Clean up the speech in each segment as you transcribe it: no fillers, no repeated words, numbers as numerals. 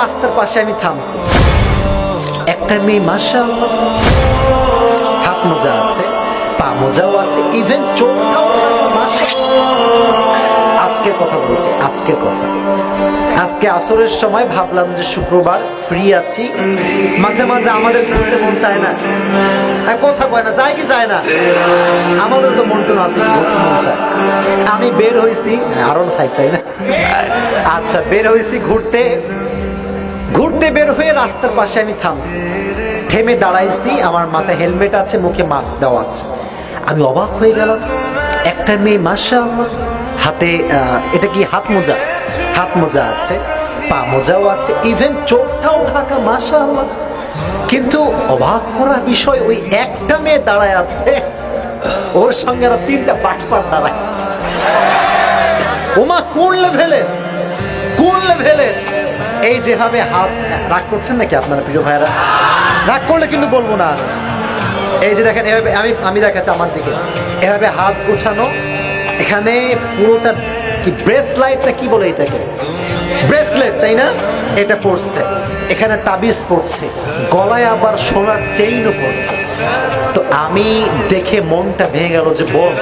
রাস্তার পাশে আমি থামছি, একটা মেয়ে মাশাআল্লাহ হাত মোজা আছে, পা মোজাও আছে, ইভেন চোখটাও মাশাআল্লাহ। আজকের কথা বলছি, আজকের কথা। আজকে আসরের সময় ভাবলাম যে শুক্রবার ফ্রি আছি, মাঝে মাঝে আমাদের ঘুরতে মন চায় না, কথা কয় না, যায় কি যায় না, আমাদের তো মন টন আছে, ঘুরতে মন চায়। আমি বের হয়েছি আরন 5, তাই না? আচ্ছা, বের হয়েছি ঘুরতে, ঘুরতে বের হয়ে রাস্তার পাশে আমি থামছি, থেমে দাঁড়াইছি, আমার মাথায় হেলমেট আছে, মুখে মাস্ক দেওয়া আছে। আমি অবাক হয়ে গেলাম, একটা মেয়ে মাশাআল্লাহ হাতে এটা কি হাত মোজা, হাত মোজা আছে, পা মোজাও আছে, ইভেন চোখটাও ঢাকা মাশাআল্লাহ। কিন্তু অবাক করা বিষয়, ওই একটা মেয়ে দাঁড়ায় আছে, ওর সঙ্গে আরো 3টা বাটপার দাঁড়ায় আছে। ওমা কোন লেভেলের, কোন লেভেলের! এই যেভাবে হাত, রাগ করছেন নাকি আপনারা প্রিয় ভাইরা? রাগ করলে কিন্তু বলবো না। এই যে দেখেন, এভাবে আমি দেখাচ্ছি আমার দিকে, এভাবে হাত গোছানো, এখানে পুরোটা কি ব্রেসলাইট না কি বলে এটাকে, ব্রেসলেট তাই না, এটা পড়ছে, এখানে তাবিজ পড়ছে, গলায় আবার সোনার চেইনও পড়ছে। তো আমি দেখে মনটা ভেঙে গেল যে বোন,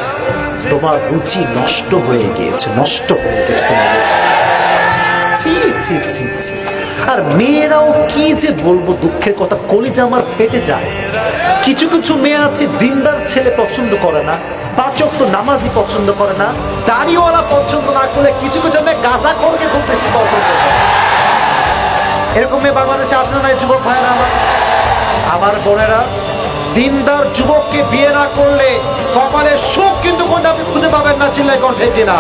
তোমার রুচি নষ্ট হয়ে গিয়েছে, নষ্ট হয়ে গেছে তোমার রুচি। ছি ছি ছি ছি। আর মেয়েরাও কি যে বলবো, দুঃখের কথা, কলিজা আমার ফেটে যায়। কিছু কিছু মেয়ে আছে দিনদার ছেলে পছন্দ করে না, 5 ওয়াক্ত নামাজি পছন্দ করে না, দাড়িওয়ালা পছন্দ না করলে কিছু কিছু মেয়ে গাঁজাখোরকে খুব বেশি পছন্দ করে। এরকম মেয়ে বাংলাদেশে আছে না যুবক ভাইরা আমার? আমার বোনেরা, দিনদার যুবককে বিয়ে না করলে কপালে সুখ কিন্তু কোনটা আপনি খুঁজে পাবেন না, চিল্লাই কণ্ঠে কিনা।